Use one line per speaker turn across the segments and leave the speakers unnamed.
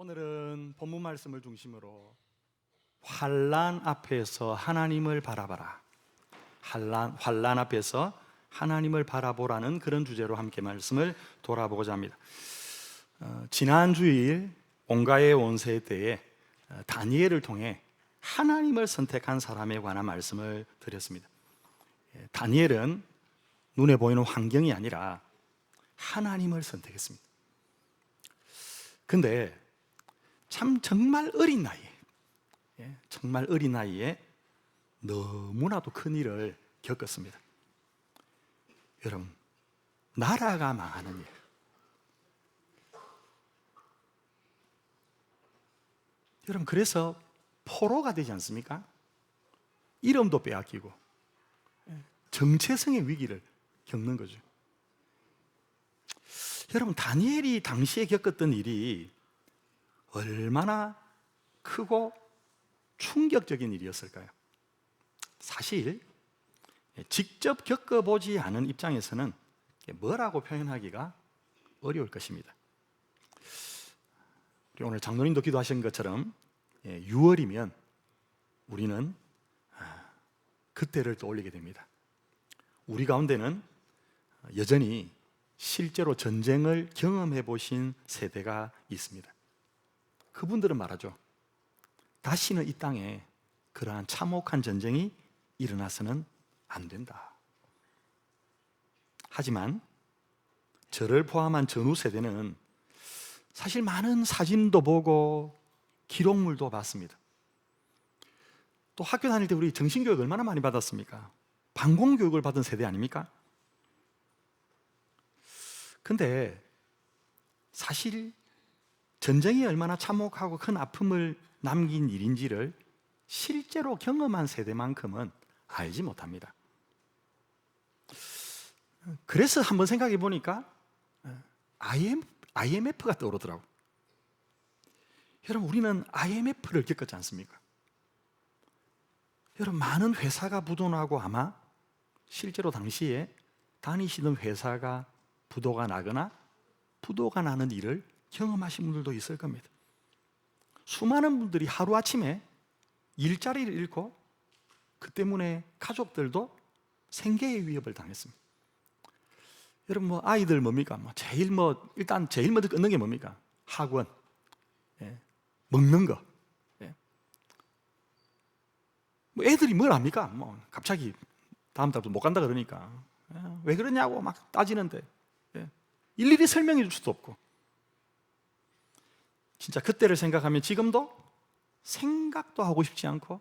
오늘은 본문 말씀을 중심으로 환난 앞에서 하나님을 바라봐라, 환난 앞에서 하나님을 바라보라는 그런 주제로 함께 말씀을 돌아보고자 합니다. 지난 주일 온가의 원세 때에 다니엘을 통해 하나님을 선택한 사람에 관한 말씀을 드렸습니다. 다니엘은 눈에 보이는 환경이 아니라 하나님을 선택했습니다. 근데 참 정말 어린 나이에 너무나도 큰 일을 겪었습니다. 여러분, 나라가 망하는 일, 여러분, 그래서 포로가 되지 않습니까? 이름도 빼앗기고 정체성의 위기를 겪는 거죠. 여러분, 다니엘이 당시에 겪었던 일이 얼마나 크고 충격적인 일이었을까요? 사실 직접 겪어보지 않은 입장에서는 뭐라고 표현하기가 어려울 것입니다. 오늘 장로님도 기도하신 것처럼 6월이면 우리는 그때를 떠올리게 됩니다. 우리 가운데는 여전히 실제로 전쟁을 경험해 보신 세대가 있습니다. 그분들은 말하죠. 다시는 이 땅에 그러한 참혹한 전쟁이 일어나서는 안 된다. 하지만 저를 포함한 전후 세대는 사실 많은 사진도 보고 기록물도 봤습니다. 또 학교 다닐 때 우리 정신교육 얼마나 많이 받았습니까? 방공교육을 받은 세대 아닙니까? 근데 사실 전쟁이 얼마나 참혹하고 큰 아픔을 남긴 일인지를 실제로 경험한 세대만큼은 알지 못합니다. 그래서 한번 생각해 보니까 IMF가 떠오르더라고요. 여러분, 우리는 IMF를 겪었지 않습니까? 여러분, 많은 회사가 부도나고 아마 실제로 당시에 다니시던 회사가 부도가 나거나 부도가 나는 일을 경험하신 분들도 있을 겁니다. 수많은 분들이 하루아침에 일자리를 잃고 그 때문에 가족들도 생계의 위협을 당했습니다. 여러분, 아이들 뭡니까? 제일 먼저 끊는 게 뭡니까? 학원, 먹는 거. 애들이 뭘 압니까? 갑자기 다음 달부터 못 간다 그러니까 왜 그러냐고 막 따지는데 일일이 설명해 줄 수도 없고, 진짜 그때를 생각하면 지금도 생각도 하고 싶지 않고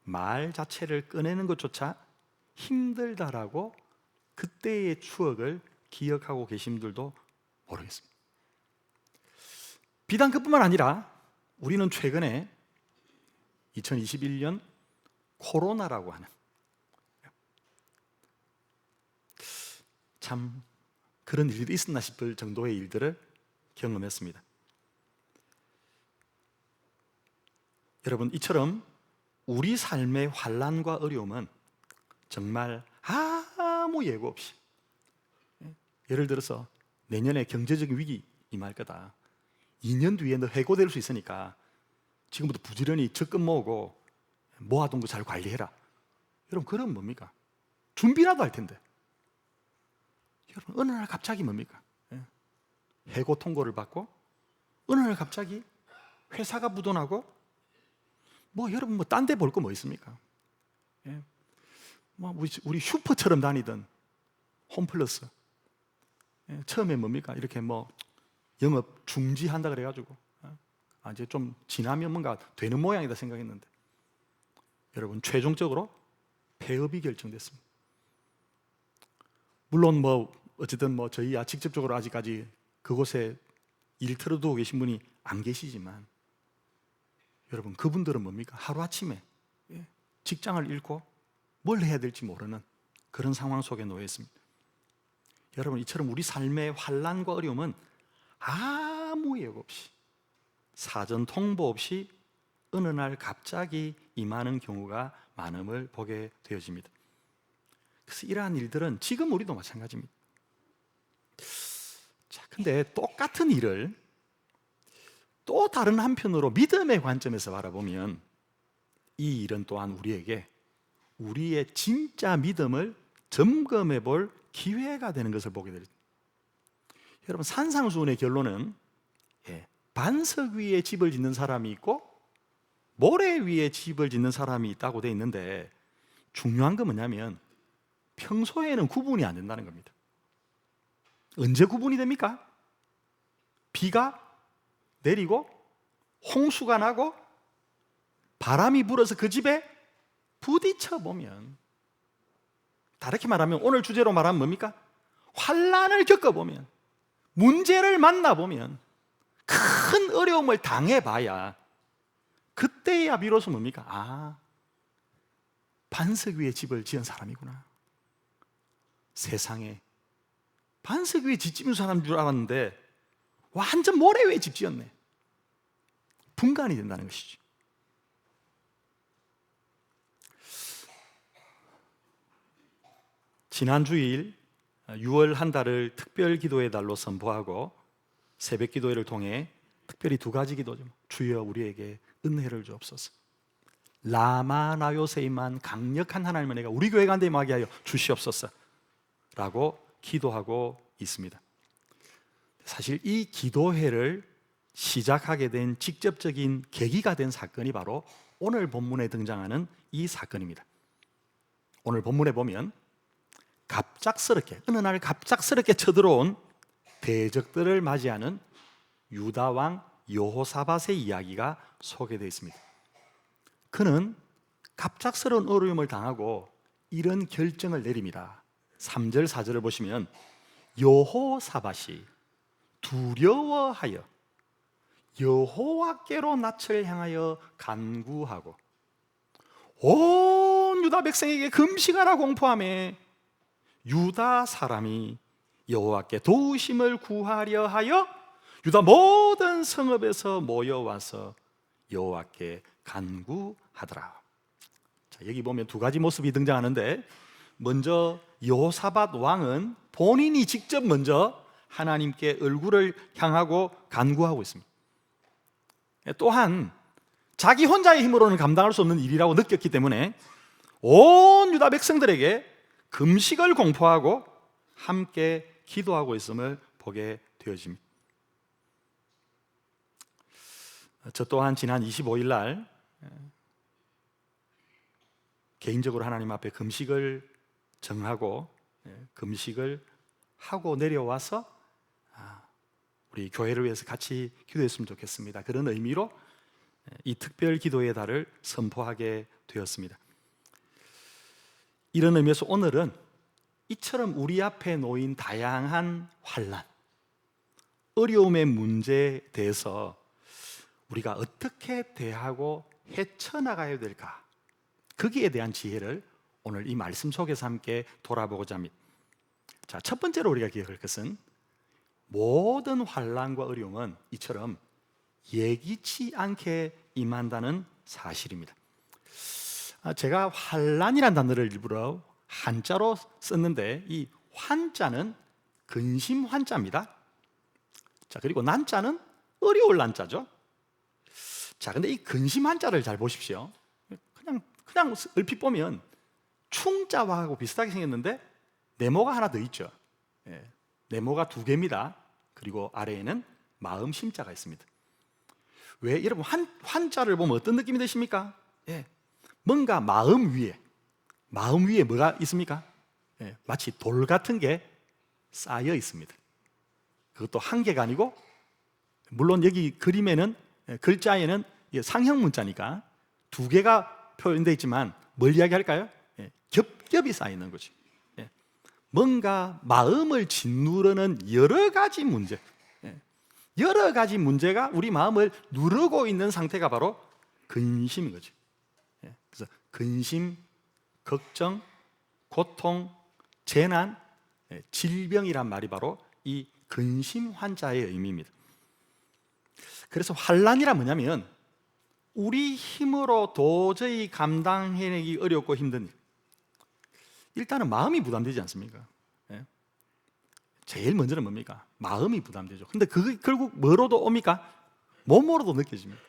말 자체를 꺼내는 것조차 힘들다라고 그때의 추억을 기억하고 계신 분들도 모르겠습니다. 비단 그뿐만 아니라 우리는 최근에 2021년 코로나라고 하는 참 그런 일이 있었나 싶을 정도의 일들을 경험했습니다. 여러분, 이처럼 우리 삶의 환난과 어려움은 정말 아무 예고 없이, 예를 들어서 내년에 경제적인 위기 임할 거다, 2년 뒤에 너 해고될 수 있으니까 지금부터 부지런히 적금 모으고 모아둔 거 잘 관리해라. 여러분, 그럼 뭡니까? 준비라도 할 텐데, 여러분, 어느 날 갑자기 뭡니까? 해고 통보를 받고 어느 날 갑자기 회사가 부도나고 여러분, 딴 데 볼 거 뭐 있습니까? 우리 슈퍼처럼 다니던 홈플러스, 처음에 뭡니까? 이렇게 영업 중지한다 그래가지고 이제 좀 지나면 뭔가 되는 모양이다 생각했는데, 여러분, 최종적으로 폐업이 결정됐습니다. 물론 어쨌든 저희야 직접적으로 아직까지 그곳에 일 틀어두고 계신 분이 안 계시지만, 여러분, 그분들은 뭡니까? 하루아침에 직장을 잃고 뭘 해야 될지 모르는 그런 상황 속에 놓여 있습니다. 여러분, 이처럼 우리 삶의 환난과 어려움은 아무 예고 없이, 사전 통보 없이 어느 날 갑자기 임하는 경우가 많음을 보게 되어집니다. 그래서 이러한 일들은 지금 우리도 마찬가지입니다. 자, 근데 똑같은 일을 또 다른 한편으로 믿음의 관점에서 바라보면 이 일은 또한 우리에게 우리의 진짜 믿음을 점검해 볼 기회가 되는 것을 보게 됩니다. 여러분, 산상수훈의 결론은 반석 위에 집을 짓는 사람이 있고 모래 위에 집을 짓는 사람이 있다고 되어 있는데, 중요한 건 뭐냐면 평소에는 구분이 안 된다는 겁니다. 언제 구분이 됩니까? 비가 내리고 홍수가 나고 바람이 불어서 그 집에 부딪혀 보면, 다르게 말하면 오늘 주제로 말하면 뭡니까? 환난을 겪어보면, 문제를 만나보면, 큰 어려움을 당해봐야 그때야 비로소 뭡니까? 반석 위에 집을 지은 사람이구나. 세상에 반석 위에 집 짓는 사람인 줄 알았는데 완전 모래 위에 집 지었네. 분간이 된다는 것이죠. 지난 주일 6월 한 달을 특별 기도의 달로 선포하고 새벽 기도회를 통해 특별히 두 가지 기도죠. 주여 우리에게 은혜를 주옵소서. 라마나요세이만 강력한 하나님의 은혜가 우리 교회 가운데 임하게 하여 주시옵소서 라고 기도하고 있습니다. 사실 이 기도회를 시작하게 된 직접적인 계기가 된 사건이 바로 오늘 본문에 등장하는 이 사건입니다. 오늘 본문에 보면 어느 날 갑작스럽게 쳐들어온 대적들을 맞이하는 유다 왕 여호사밧의 이야기가 소개되어 있습니다. 그는 갑작스러운 어려움을 당하고 이런 결정을 내립니다. 3절 4절을 보시면 여호사밧이 두려워하여 여호와께로 낯을 향하여 간구하고 온 유다 백성에게 금식하라 공포하며 유다 사람이 여호와께 도우심을 구하려 하여 유다 모든 성읍에서 모여와서 여호와께 간구하더라. 자, 여기 보면 두 가지 모습이 등장하는데, 먼저 여호사밧 왕은 본인이 직접 먼저 하나님께 얼굴을 향하고 간구하고 있습니다. 또한 자기 혼자의 힘으로는 감당할 수 없는 일이라고 느꼈기 때문에 온 유다 백성들에게 금식을 공포하고 함께 기도하고 있음을 보게 되어집니다. 저 또한 지난 25일 날 개인적으로 하나님 앞에 금식을 정하고 금식을 하고 내려와서 우리 교회를 위해서 같이 기도했으면 좋겠습니다. 그런 의미로 이 특별 기도의 달을 선포하게 되었습니다. 이런 의미에서 오늘은 이처럼 우리 앞에 놓인 다양한 환난, 어려움의 문제에 대해서 우리가 어떻게 대하고 헤쳐나가야 될까, 거기에 대한 지혜를 오늘 이 말씀 속에서 함께 돌아보고자 합니다. 자, 첫 번째로 우리가 기억할 것은 모든 환난과 어려움은 이처럼 예기치 않게 임한다는 사실입니다. 제가 환난이라는 단어를 일부러 한자로 썼는데, 이 환자는 근심 환자입니다. 자, 그리고 난자는 어려울 난자죠. 자, 근데 이 근심 환자를 잘 보십시오. 그냥 얼핏 보면 충자와하고 비슷하게 생겼는데 네모가 하나 더 있죠. 네모가 두 개입니다. 그리고 아래에는 마음 심자가 있습니다. 왜 여러분 환자를 보면 어떤 느낌이 드십니까? 뭔가 마음 위에 뭐가 있습니까? 마치 돌 같은 게 쌓여 있습니다. 그것도 한 개가 아니고, 물론 여기 그림에는 글자에는 상형 문자니까 두 개가 표현되어 있지만 뭘 이야기할까요? 겹겹이 쌓여 있는 거죠. 뭔가 마음을 짓누르는 여러 가지 문제, 여러 가지 문제가 우리 마음을 누르고 있는 상태가 바로 근심인 거죠. 그래서 근심, 걱정, 고통, 재난, 질병이란 말이 바로 이 근심 환자의 의미입니다. 그래서 환난이란 뭐냐면 우리 힘으로 도저히 감당해내기 어렵고 힘든 일. 일단은 마음이 부담되지 않습니까? 제일 먼저는 뭡니까? 마음이 부담되죠. 근데 그게 결국 뭐로도 옵니까? 몸으로도 느껴집니다.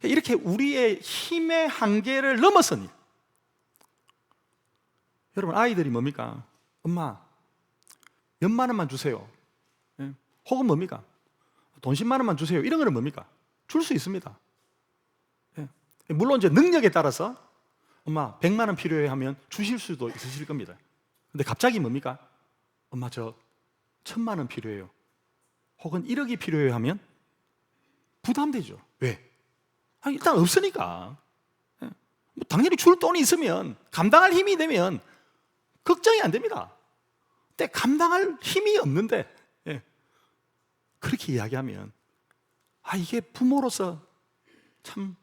이렇게 우리의 힘의 한계를 넘어선 일. 여러분, 아이들이 뭡니까? 엄마, 몇만 원만 주세요. 혹은 뭡니까? 돈 10만 원만 주세요. 이런 거는 뭡니까? 줄 수 있습니다. 물론 이제 능력에 따라서 엄마 100만 원 필요해 하면 주실 수도 있으실 겁니다. 근데 갑자기 뭡니까? 엄마 저 1000만 원 필요해요. 혹은 1억이 필요해요 하면 부담되죠. 왜? 일단 없으니까. 당연히 줄 돈이 있으면, 감당할 힘이 되면 걱정이 안 됩니다. 근데 감당할 힘이 없는데 그렇게 이야기하면 이게 부모로서 참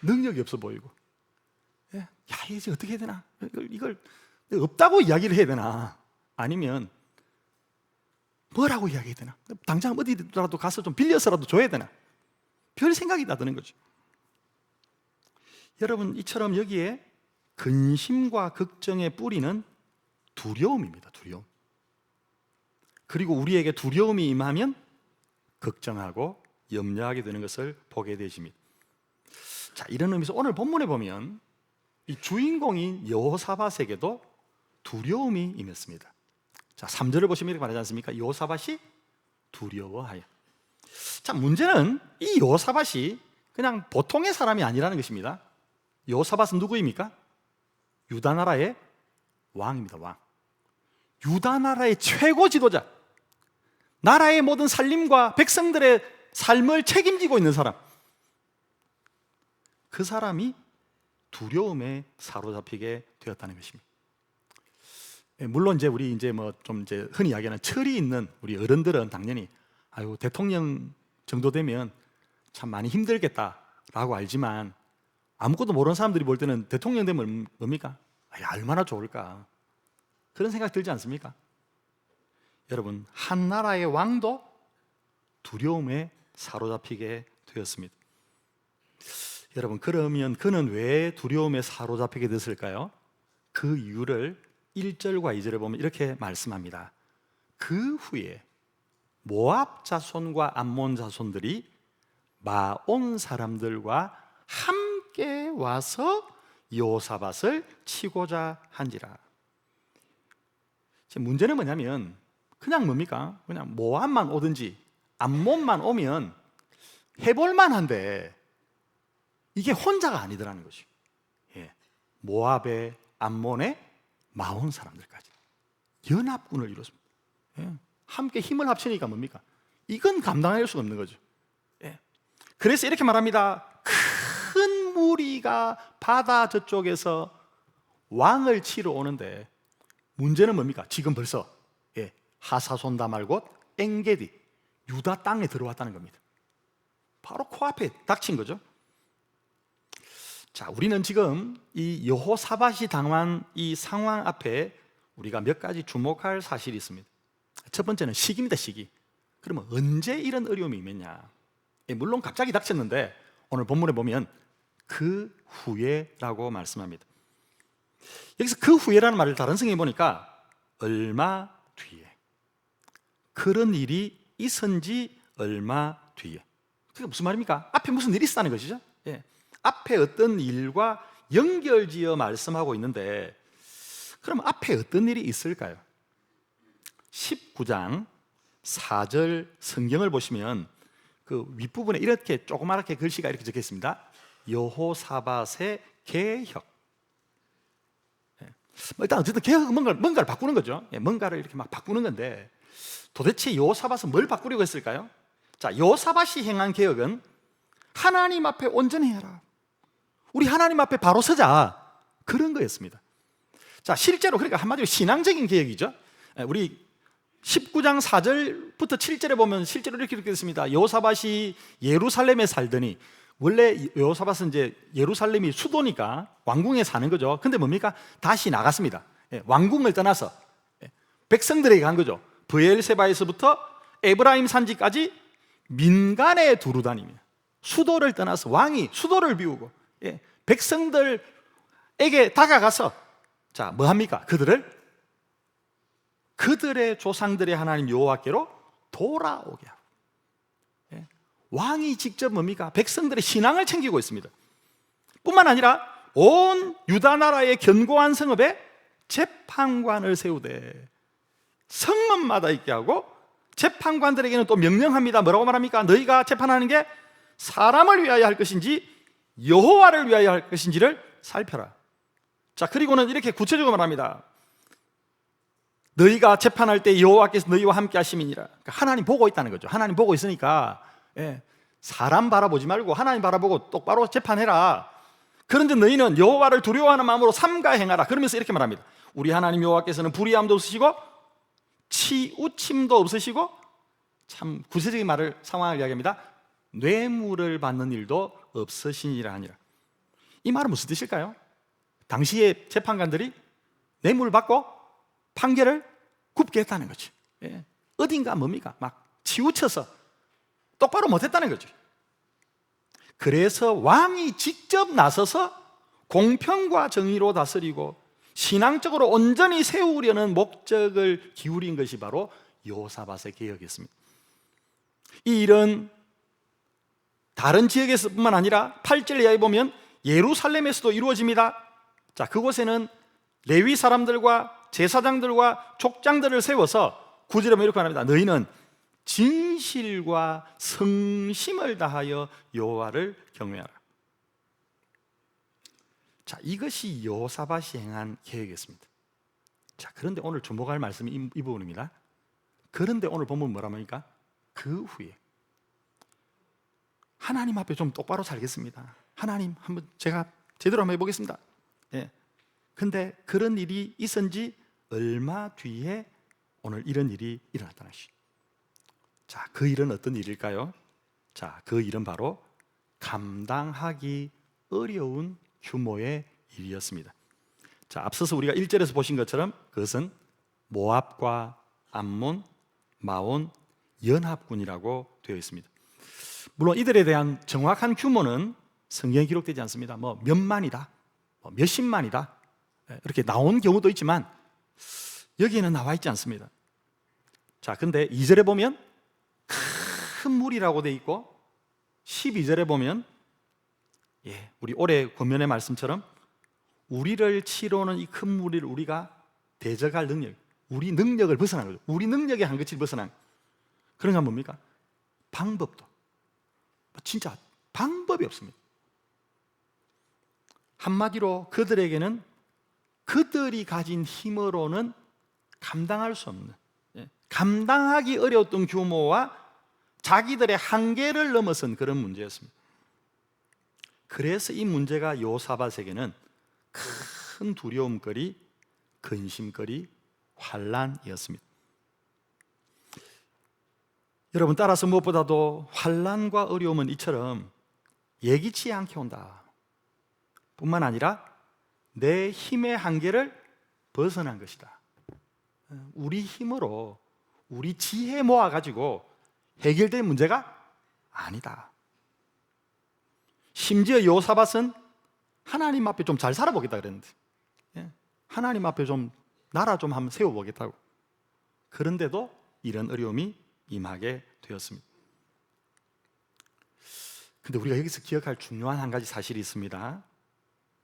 능력이 없어 보이고, 야, 이제 어떻게 해야 되나? 이걸 없다고 이야기를 해야 되나? 아니면 뭐라고 이야기해야 되나? 당장 어디라도 가서 좀 빌려서라도 줘야 되나? 별 생각이 다 드는 거죠. 여러분, 이처럼 여기에 근심과 걱정의 뿌리는 두려움입니다. 두려움. 그리고 우리에게 두려움이 임하면 걱정하고 염려하게 되는 것을 보게 되십니다. 자, 이런 의미에서 오늘 본문에 보면 이 주인공인 여호사밧에게도 두려움이 임했습니다. 자, 3절을 보시면 이렇게 말하지 않습니까? 여호사밧이 두려워하여. 자, 문제는 이 여호사밧이 그냥 보통의 사람이 아니라는 것입니다. 여호사밧은 누구입니까? 유다 나라의 왕입니다. 왕. 유다 나라의 최고 지도자, 나라의 모든 살림과 백성들의 삶을 책임지고 있는 사람. 그 사람이 두려움에 사로잡히게 되었다는 것입니다. 물론 이제 우리 좀 흔히 이야기하는 철이 있는 우리 어른들은 당연히 대통령 정도 되면 참 많이 힘들겠다라고 알지만, 아무것도 모르는 사람들이 볼 때는 대통령 되면 뭡니까? 얼마나 좋을까? 그런 생각 들지 않습니까? 여러분, 한 나라의 왕도 두려움에 사로잡히게 되었습니다. 여러분, 그러면 그는 왜 두려움에 사로잡히게 됐을까요? 그 이유를 1절과 2절에 보면 이렇게 말씀합니다. 그 후에 모압 자손과 암몬 자손들이 마온 사람들과 함께 와서 여호사밧을 치고자 한지라. 문제는 뭐냐면 그냥 뭡니까? 그냥 모압만 오든지 암몬만 오면 해볼만 한데 이게 혼자가 아니더라는 것이. 모압의, 암몬의, 마온 사람들까지 연합군을 이뤘습니다. 함께 힘을 합치니까 뭡니까? 이건 감당할 수가 없는 거죠. 그래서 이렇게 말합니다. 큰 무리가 바다 저쪽에서 왕을 치러 오는데 문제는 뭡니까? 지금 벌써 하사손다 말고 엥게디, 유다 땅에 들어왔다는 겁니다. 바로 코앞에 닥친 거죠. 자, 우리는 지금 이 여호사밧이 당한 이 상황 앞에 우리가 몇 가지 주목할 사실이 있습니다. 첫 번째는 시기입니다. 시기. 그러면 언제 이런 어려움이 임했냐? 물론 갑자기 닥쳤는데 오늘 본문에 보면 그 후에라고 말씀합니다. 여기서 그 후에라는 말을 다른 성경에 보니까 얼마 뒤에, 그런 일이 있은지 얼마 뒤에. 그게 무슨 말입니까? 앞에 무슨 일이 있었다는 것이죠. 앞에 어떤 일과 연결지어 말씀하고 있는데, 그럼 앞에 어떤 일이 있을까요? 19장 4절 성경을 보시면 그 윗부분에 이렇게 조그맣게 글씨가 이렇게 적혀 있습니다. 여호사밧의 개혁. 일단 어쨌든 개혁은 뭔가를 바꾸는 거죠. 뭔가를 이렇게 막 바꾸는 건데, 도대체 여호사밧은 뭘 바꾸려고 했을까요? 자, 여호사밧이 행한 개혁은 하나님 앞에 온전히 해라, 우리 하나님 앞에 바로 서자, 그런 거였습니다. 자, 실제로 그러니까 한마디로 신앙적인 개혁이죠. 우리 19장 4절부터 7절에 보면 실제로 이렇게 됐습니다. 여호사밧이 예루살렘에 살더니, 원래 여호사밧은 이제 예루살렘이 수도니까 왕궁에 사는 거죠. 근데 뭡니까? 다시 나갔습니다. 왕궁을 떠나서 백성들에게 간 거죠. 브엘세바에서부터 에브라임 산지까지 민간에 두루 다니며 수도를 떠나서 왕이 수도를 비우고 백성들에게 다가가서 자, 뭐 합니까? 그들의 조상들의 하나님 여호와께로 돌아오게 하고, 왕이 직접 뭡니까? 백성들의 신앙을 챙기고 있습니다. 뿐만 아니라 온 유다 나라의 견고한 성읍에 재판관을 세우되 성읍마다 있게 하고, 재판관들에게는 또 명령합니다. 뭐라고 말합니까? 너희가 재판하는 게 사람을 위하여 할 것인지 여호와를 위하여 할 것인지를 살펴라. 자, 그리고는 이렇게 구체적으로 말합니다. 너희가 재판할 때 여호와께서 너희와 함께 하심이니라. 그러니까 하나님 보고 있다는 거죠. 하나님 보고 있으니까 사람 바라보지 말고 하나님 바라보고 똑바로 재판해라. 그런데 너희는 여호와를 두려워하는 마음으로 삼가 행하라. 그러면서 이렇게 말합니다. 우리 하나님 여호와께서는 불의함도 없으시고 치우침도 없으시고, 참 구체적인 상황을 이야기합니다. 뇌물을 받는 일도 없으시니라 하니라. 이 말은 무슨 뜻일까요? 당시의 재판관들이 뇌물을 받고 판결을 굽게 했다는 거죠. 어딘가 뭡니까? 막 치우쳐서 똑바로 못했다는 거죠. 그래서 왕이 직접 나서서 공평과 정의로 다스리고 신앙적으로 온전히 세우려는 목적을 기울인 것이 바로 여호사밧의 개혁이었습니다. 이 일은 다른 지역에서뿐만 아니라 8절 이하에 보면 예루살렘에서도 이루어집니다. 자, 그곳에는 레위 사람들과 제사장들과 족장들을 세워서 9절에 보면 이렇게 말합니다. 너희는 진실과 성심을 다하여 여호와를 경외하라. 자, 이것이 여호사밧이 행한 계획이었습니다. 자, 그런데 오늘 주목할 말씀이 이 부분입니다. 그런데 오늘 본문 뭐라고 합니까? 그 후에 하나님 앞에 좀 똑바로 살겠습니다. 하나님 한번 제가 제대로 한번 해보겠습니다. 근데 그런 일이 있은 지 얼마 뒤에 오늘 이런 일이 일어났다는 것이죠. 자, 그 일은 어떤 일일까요? 자, 그 일은 바로 감당하기 어려운 규모의 일이었습니다. 자, 앞서서 우리가 1절에서 보신 것처럼 그것은 모압과 암몬, 마온 연합군이라고 되어 있습니다. 물론 이들에 대한 정확한 규모는 성경에 기록되지 않습니다. 뭐 몇만이다, 몇십만이다 이렇게 나온 경우도 있지만 여기에는 나와 있지 않습니다. 자, 근데 2절에 보면 큰 무리라고 되어 있고 12절에 보면 우리 올해 권면의 말씀처럼 우리를 치러오는 이 큰 무리를 우리가 대적할 능력, 우리 능력을 벗어난 거죠. 우리 능력의 한계치를 벗어난 그런 건 뭡니까? 방법도 진짜 방법이 없습니다. 한마디로 그들에게는 그들이 가진 힘으로는 감당할 수 없는, 감당하기 어려웠던 규모와 자기들의 한계를 넘어선 그런 문제였습니다. 그래서 이 문제가 여호사밧에게는 큰 두려움거리, 근심거리, 환난이었습니다. 여러분, 따라서 무엇보다도 환난과 어려움은 이처럼 예기치 않게 온다 뿐만 아니라 내 힘의 한계를 벗어난 것이다. 우리 힘으로 우리 지혜 모아가지고 해결될 문제가 아니다. 심지어 여호사밧은 하나님 앞에 좀 잘 살아보겠다 그랬는데, 하나님 앞에 좀 나라 좀 한번 세워보겠다고. 그런데도 이런 어려움이 임하게 되었습니다. 근데 우리가 여기서 기억할 중요한 한 가지 사실이 있습니다.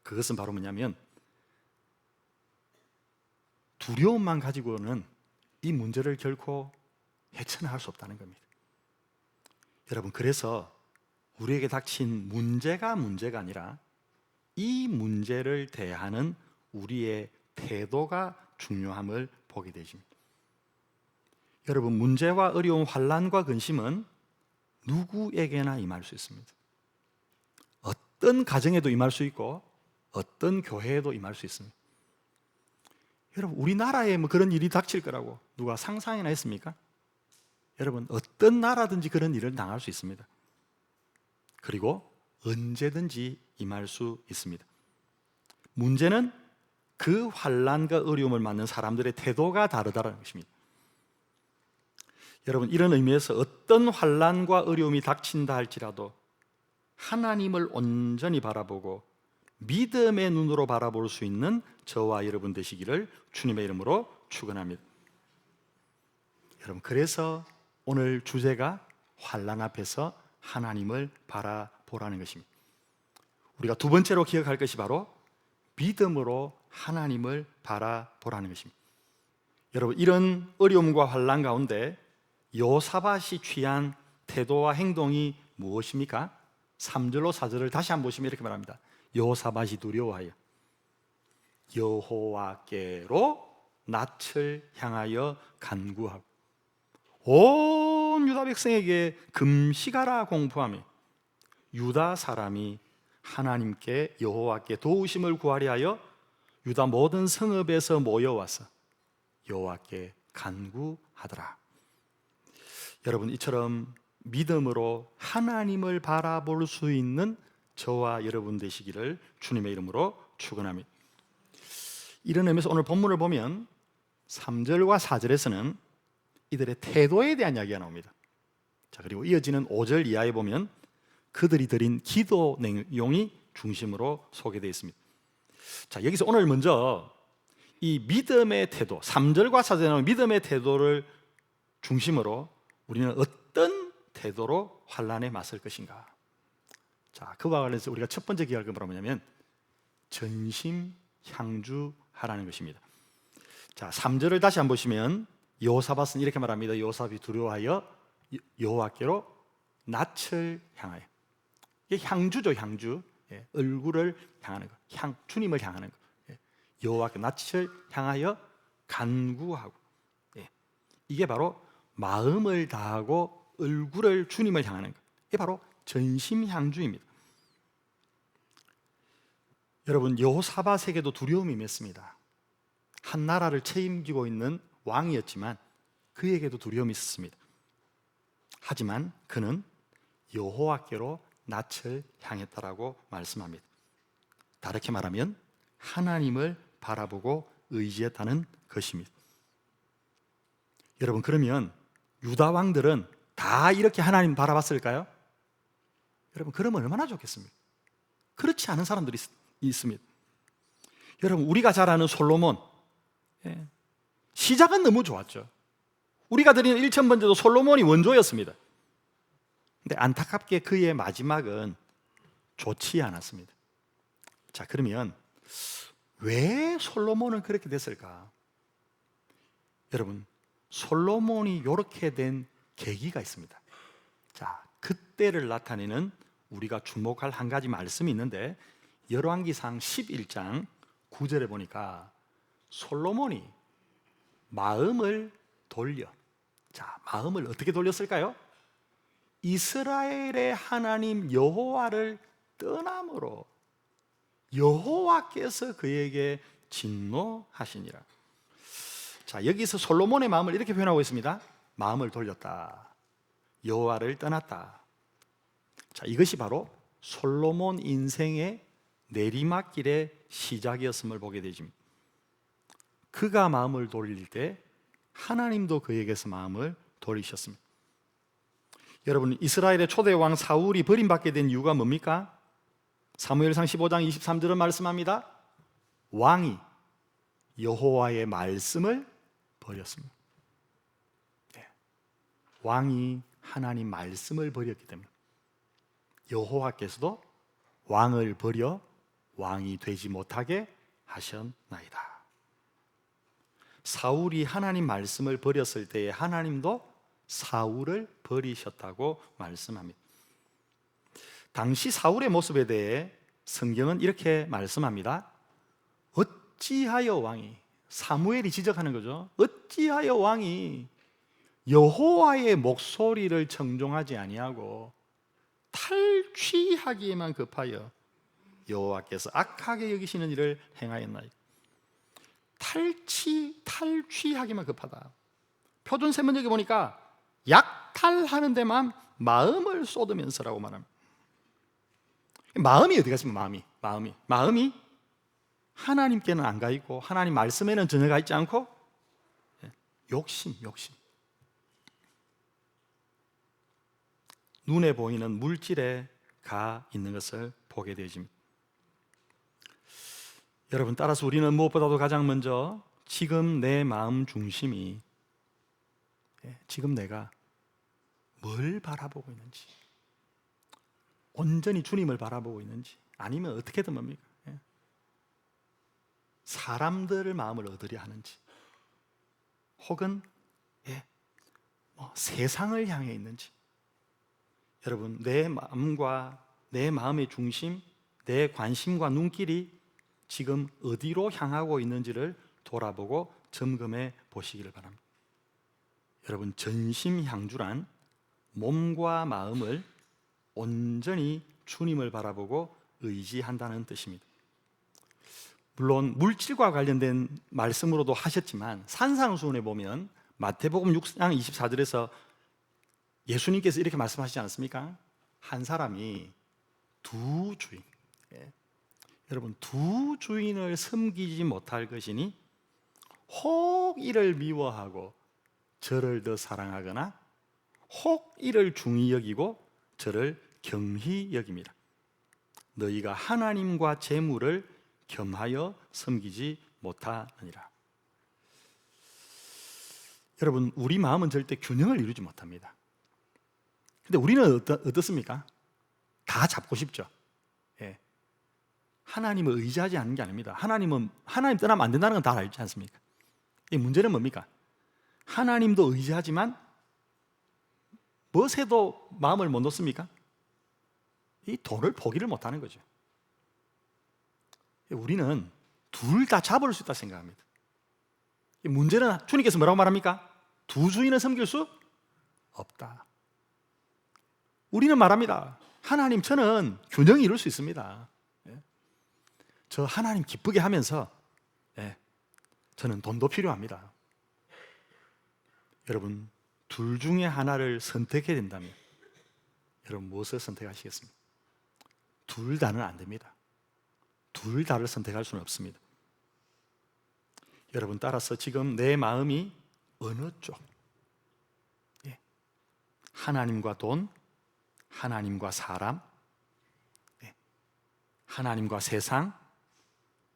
그것은 바로 뭐냐면 두려움만 가지고는 이 문제를 결코 헤쳐나갈 수 없다는 겁니다. 여러분, 그래서 우리에게 닥친 문제가 아니라 이 문제를 대하는 우리의 태도가 중요함을 보게 되십니다. 여러분, 문제와 어려움, 환난과 근심은 누구에게나 임할 수 있습니다. 어떤 가정에도 임할 수 있고 어떤 교회에도 임할 수 있습니다. 여러분, 우리나라에 뭐 그런 일이 닥칠 거라고 누가 상상이나 했습니까? 여러분, 어떤 나라든지 그런 일을 당할 수 있습니다. 그리고 언제든지 임할 수 있습니다. 문제는 그 환난과 어려움을 맞는 사람들의 태도가 다르다는 것입니다. 여러분, 이런 의미에서 어떤 환난과 어려움이 닥친다 할지라도 하나님을 온전히 바라보고 믿음의 눈으로 바라볼 수 있는 저와 여러분 되시기를 주님의 이름으로 축원합니다. 여러분, 그래서 오늘 주제가 환난 앞에서 하나님을 바라보라는 것입니다. 우리가 두 번째로 기억할 것이 바로 믿음으로 하나님을 바라보라는 것입니다. 여러분, 이런 어려움과 환난 가운데 요사밧이 취한 태도와 행동이 무엇입니까? 3절로 4절을 다시 한번 보시면 이렇게 말합니다. 요사밧이 두려워하여 여호와께로 낯을 향하여 간구하고 온 유다 백성에게 금식하라 공포하며 유다 사람이 하나님께 여호와께 도우심을 구하려 하여 유다 모든 성읍에서 모여와서 여호와께 간구하더라. 여러분, 이처럼 믿음으로 하나님을 바라볼 수 있는 저와 여러분 되시기를 주님의 이름으로 축원합니다. 이런 의미에서 오늘 본문을 보면 3절과 4절에서는 이들의 태도에 대한 이야기가 나옵니다. 자, 그리고 이어지는 5절 이하에 보면 그들이 드린 기도 내용이 중심으로 소개되어 있습니다. 자, 여기서 오늘 먼저 이 믿음의 태도, 3절과 4절에 나오는 믿음의 태도를 중심으로 우리는 어떤 태도로 환난에 맞설 것인가? 자, 그와 관련해서 우리가 첫 번째 기억할 건 뭐냐면 전심향주하라는 것입니다. 자, 3절을 다시 한번 보시면 여호사밧은 이렇게 말합니다. 여호사밧이 두려워하여 여호와께로 낯을 향하여. 이게 향주죠, 향주. 예, 얼굴을 향하는 것, 주님을 향하는 것. 예, 여호와께 낯을 향하여 간구하고. 예, 이게 바로 마음을 다하고 얼굴을 주님을 향하는 것. 이게 바로 전심향주입니다. 여러분, 여호사밧에게도 두려움이 임했습니다. 한 나라를 책임지고 있는 왕이었지만 그에게도 두려움이 있었습니다. 하지만 그는 여호와께로 낯을 향했다라고 말씀합니다. 다르게 말하면 하나님을 바라보고 의지했다는 것입니다. 여러분, 그러면 유다 왕들은 다 이렇게 하나님 바라봤을까요? 여러분, 그러면 얼마나 좋겠습니까? 그렇지 않은 사람들이 있습니다. 여러분, 우리가 잘 아는 솔로몬, 시작은 너무 좋았죠. 우리가 드리는 1000번제도 솔로몬이 원조였습니다. 근데 안타깝게 그의 마지막은 좋지 않았습니다. 자, 그러면 왜 솔로몬은 그렇게 됐을까? 여러분, 솔로몬이 이렇게 된 계기가 있습니다. 자, 그때를 나타내는 우리가 주목할 한 가지 말씀이 있는데 열왕기상 11장 9절에 보니까 솔로몬이 마음을 돌려. 자, 마음을 어떻게 돌렸을까요? 이스라엘의 하나님 여호와를 떠남으로 여호와께서 그에게 진노하시니라. 자, 여기서 솔로몬의 마음을 이렇게 표현하고 있습니다. 마음을 돌렸다. 여호와를 떠났다. 자, 이것이 바로 솔로몬 인생의 내리막길의 시작이었음을 보게 되죠. 그가 마음을 돌릴 때 하나님도 그에게서 마음을 돌리셨습니다. 여러분, 이스라엘의 초대 왕 사울이 버림받게 된 이유가 뭡니까? 사무엘상 15장 23절은 말씀합니다. 왕이 여호와의 말씀을 버렸습니다. 네. 왕이 하나님 말씀을 버렸기 때문에 여호와께서도 왕을 버려 왕이 되지 못하게 하셨나이다. 사울이 하나님 말씀을 버렸을 때에 하나님도 사울을 버리셨다고 말씀합니다. 당시 사울의 모습에 대해 성경은 이렇게 말씀합니다. 어찌하여 왕이, 사무엘이 지적하는 거죠. 어찌하여 왕이 여호와의 목소리를 청종하지 아니하고 탈취하기에만 급하여 여호와께서 악하게 여기시는 일을 행하였나이까. 탈취하기만 급하다. 표준 세번역에 보니까 약탈하는 데만 마음을 쏟으면서라고 말합니다. 마음이 어디 갔습니까? 마음이 하나님께는 안 가 있고 하나님 말씀에는 전혀 가 있지 않고 욕심. 눈에 보이는 물질에 가 있는 것을 보게 되어집니다. 여러분, 따라서 우리는 무엇보다도 가장 먼저 지금 내 마음 중심이, 지금 내가 뭘 바라보고 있는지, 온전히 주님을 바라보고 있는지, 아니면 어떻게든 뭡니까? 사람들의 마음을 얻으려 하는지, 혹은 세상을 향해 있는지. 여러분, 내 마음과 내 마음의 중심, 내 관심과 눈길이 지금 어디로 향하고 있는지를 돌아보고 점검해 보시기를 바랍니다. 여러분, 전심향주란 몸과 마음을 온전히 주님을 바라보고 의지한다는 뜻입니다. 물론 물질과 관련된 말씀으로도 하셨지만, 산상수훈에 보면 마태복음 6장 24절에서 예수님께서 이렇게 말씀하시지 않았습니까? 한 사람이 두 주인, 여러분, 두 주인을 섬기지 못할 것이니 혹 이를 미워하고 저를 더 사랑하거나 혹 이를 중히 여기고 저를 경히 여깁니다. 너희가 하나님과 재물을 겸하여 섬기지 못하느니라. 여러분, 우리 마음은 절대 균형을 이루지 못합니다. 근데 우리는 어떻습니까? 다 잡고 싶죠. 하나님을 의지하지 않는 게 아닙니다. 하나님 떠나면 안 된다는 건 다 알지 않습니까? 이 문제는 뭡니까? 하나님도 의지하지만 무엇에도 마음을 못 놓습니까? 이 돈을 포기를 못하는 거죠. 우리는 둘 다 잡을 수 있다 생각합니다. 이 문제는 주님께서 뭐라고 말합니까? 두 주인을 섬길 수 없다. 우리는 말합니다. 하나님, 저는 균형을 이룰 수 있습니다. 저 하나님 기쁘게 하면서 저는 돈도 필요합니다. 여러분, 둘 중에 하나를 선택해야 된다면 여러분, 무엇을 선택하시겠습니까? 둘 다는 안 됩니다. 둘 다를 선택할 수는 없습니다. 여러분, 따라서 지금 내 마음이 어느 쪽? 하나님과 돈, 하나님과 사람, 하나님과 세상,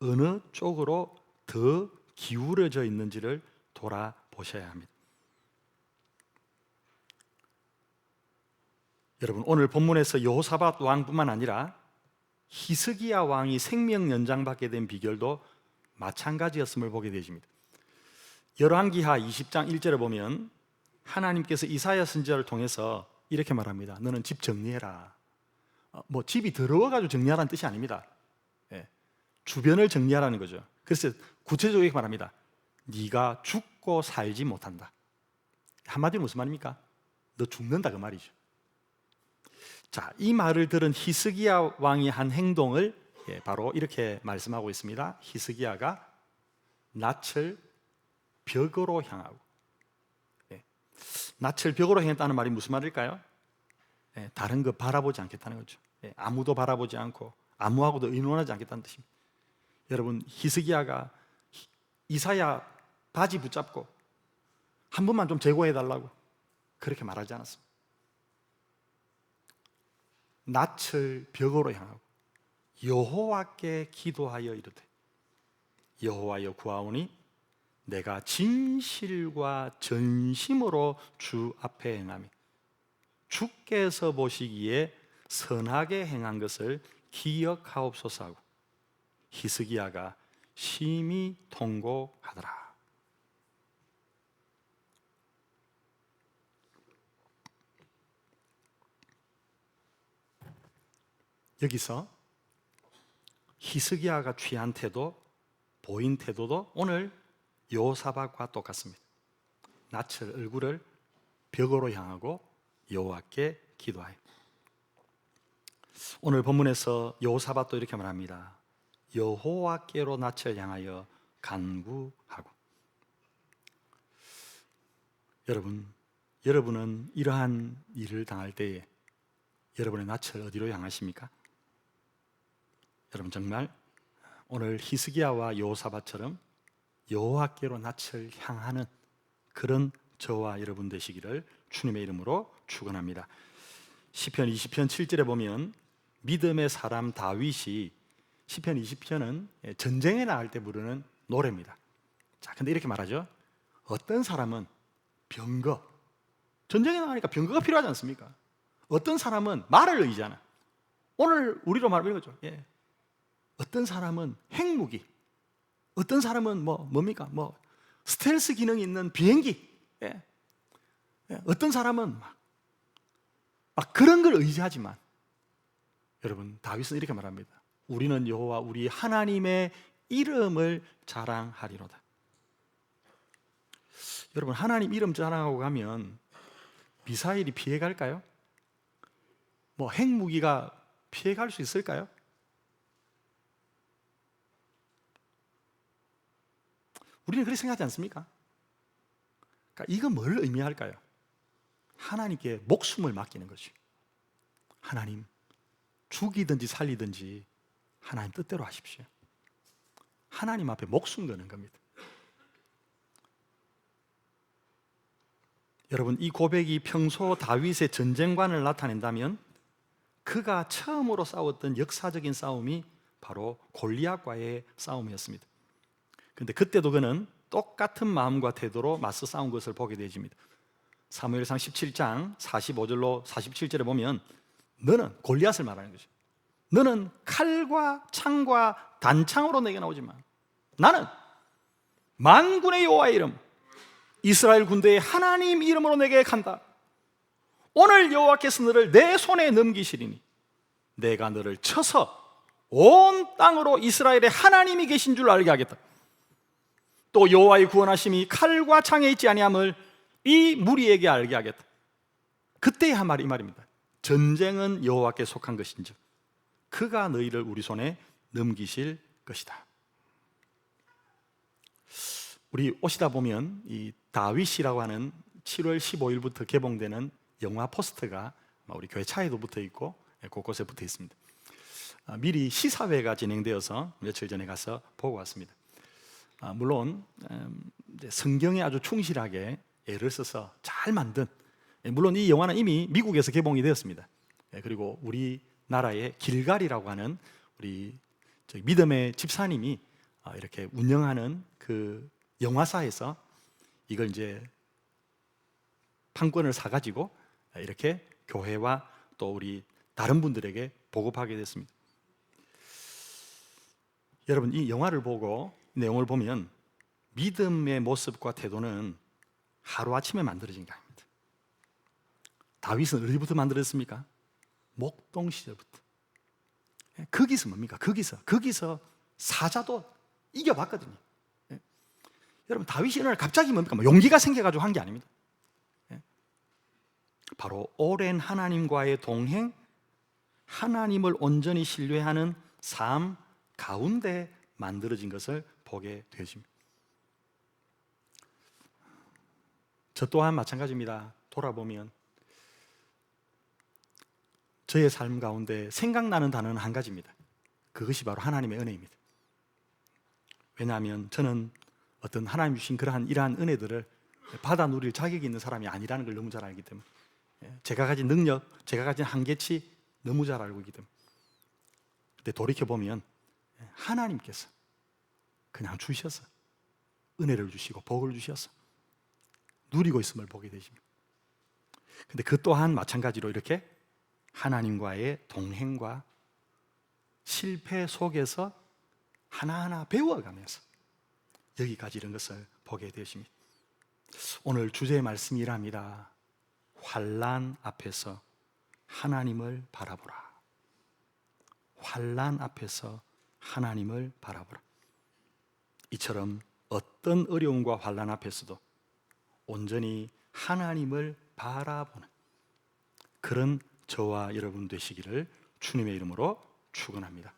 어느 쪽으로 더 기울어져 있는지를 돌아보셔야 합니다. 여러분, 오늘 본문에서 여호사밧 왕뿐만 아니라 히스기야 왕이 생명 연장받게 된 비결도 마찬가지였음을 보게 되십니다. 열왕기하 20장 1절에 보면 하나님께서 이사야 선지자를 통해서 이렇게 말합니다. 너는 집 정리해라. 집이 더러워가지고 정리하라는 뜻이 아닙니다. 주변을 정리하라는 거죠. 그래서 구체적으로 이렇게 말합니다. 네가 죽고 살지 못한다. 한마디로 무슨 말입니까? 너 죽는다, 그 말이죠. 자, 이 말을 들은 히스기야 왕이 한 행동을 바로 이렇게 말씀하고 있습니다. 히스기야가 낯을 벽으로 향하고, 낯을 벽으로 향했다는 말이 무슨 말일까요? 다른 거 바라보지 않겠다는 거죠. 아무도 바라보지 않고 아무하고도 의논하지 않겠다는 뜻입니다. 여러분, 히스기야가 이사야 바지 붙잡고 한 번만 좀 제거해달라고 그렇게 말하지 않았습니다. 낯을 벽으로 향하고 여호와께 기도하여 이르되, 여호와여 구하오니 내가 진실과 전심으로 주 앞에 행하며 주께서 보시기에 선하게 행한 것을 기억하옵소서 하고 히스기야가 심히 통곡하더라. 여기서 히스기야가 취한 태도, 보인 태도도 오늘 여호사밧과 똑같습니다. 낯을, 얼굴을 벽으로 향하고 여호와께 기도하여. 오늘 본문에서 여호사밧도 이렇게 말합니다. 여호와께로 낯을 향하여 간구하고. 여러분은 이러한 일을 당할 때에 여러분의 낯을 어디로 향하십니까? 여러분, 정말 오늘 히스기야와 여호사밧처럼 여호와께로 낯을 향하는 그런 저와 여러분 되시기를 주님의 이름으로 축원합니다. 시편 20편 7절에 보면 믿음의 사람 다윗이, 시편 20편은 전쟁에 나갈 때 부르는 노래입니다. 자, 근데 이렇게 말하죠. 어떤 사람은 병거, 전쟁에 나가니까 병거가 필요하지 않습니까? 어떤 사람은 말을 의지하는, 오늘 우리로 말하면 이거죠. 예. 어떤 사람은 핵무기, 어떤 사람은 뭡니까? 스텔스 기능이 있는 비행기, 예. 예. 어떤 사람은 막 그런 걸 의지하지만, 여러분, 다윗은 이렇게 말합니다. 우리는 여호와 우리 하나님의 이름을 자랑하리로다. 여러분, 하나님 이름 자랑하고 가면 미사일이 피해갈까요? 핵무기가 피해갈 수 있을까요? 우리는 그렇게 생각하지 않습니까? 그러니까 이건 뭘 의미할까요? 하나님께 목숨을 맡기는 거죠. 하나님, 죽이든지 살리든지 하나님 뜻대로 하십시오. 하나님 앞에 목숨 거는 겁니다. 여러분, 이 고백이 평소 다윗의 전쟁관을 나타낸다면 그가 처음으로 싸웠던 역사적인 싸움이 바로 골리앗과의 싸움이었습니다. 그런데 그때도 그는 똑같은 마음과 태도로 맞서 싸운 것을 보게 되집니다. 사무엘상 17장 45절로 47절에 보면 너는 골리앗을 말하는 거죠. 너는 칼과 창과 단창으로 내게 나오지만 나는 만군의 여호와의 이름, 이스라엘 군대의 하나님 이름으로 내게 간다. 오늘 여호와께서 너를 내 손에 넘기시리니 내가 너를 쳐서 온 땅으로 이스라엘의 하나님이 계신 줄 알게 하겠다. 또 여호와의 구원하심이 칼과 창에 있지 아니함을 이 무리에게 알게 하겠다. 그때 한 말이 이 말입니다. 전쟁은 여호와께 속한 것인즉 그가 너희를 우리 손에 넘기실 것이다. 우리 오시다 보면 이 다윗이라고 하는 7월 15일부터 개봉되는 영화 포스터가 우리 교회 차에도 붙어 있고 곳곳에 붙어 있습니다. 미리 시사회가 진행되어서 며칠 전에 가서 보고 왔습니다. 물론 성경에 아주 충실하게 애를 써서 잘 만든, 물론 이 영화는 이미 미국에서 개봉이 되었습니다. 그리고 우리나라의 길갈이라고 하는 우리 믿음의 집사님이 이렇게 운영하는 그 영화사에서 이걸 이제 판권을 사가지고 이렇게 교회와 또 우리 다른 분들에게 보급하게 됐습니다. 여러분, 이 영화를 보고 내용을 보면 믿음의 모습과 태도는 하루아침에 만들어진 게 아닙니다. 다윗은 어디부터 만들었습니까? 목동 시절부터. 거기서 뭡니까? 거기서 사자도 이겨봤거든요. 여러분, 다윗이 어느 날 갑자기 뭡니까? 용기가 생겨가지고 한 게 아닙니다. 바로 오랜 하나님과의 동행, 하나님을 온전히 신뢰하는 삶 가운데 만들어진 것을 보게 되십니다. 저 또한 마찬가지입니다. 돌아보면 저의 삶 가운데 생각나는 단어는 한 가지입니다. 그것이 바로 하나님의 은혜입니다. 왜냐하면 저는 어떤 하나님 주신 이러한 은혜들을 받아 누릴 자격이 있는 사람이 아니라는 걸 너무 잘 알기 때문에, 제가 가진 능력, 제가 가진 한계치 너무 잘 알고 있기 때문에. 근데 돌이켜보면 하나님께서 그냥 주셔서 은혜를 주시고 복을 주셔서 누리고 있음을 보게 되십니다. 근데 그 또한 마찬가지로 이렇게 하나님과의 동행과 실패 속에서 하나하나 배워가면서 여기까지 이런 것을 보게 되십니다. 오늘 주제의 말씀이 이랍니다. 환난 앞에서 하나님을 바라보라. 환난 앞에서 하나님을 바라보라. 이처럼 어떤 어려움과 환난 앞에서도 온전히 하나님을 바라보는 그런 저와 여러분 되시기를 주님의 이름으로 축원합니다.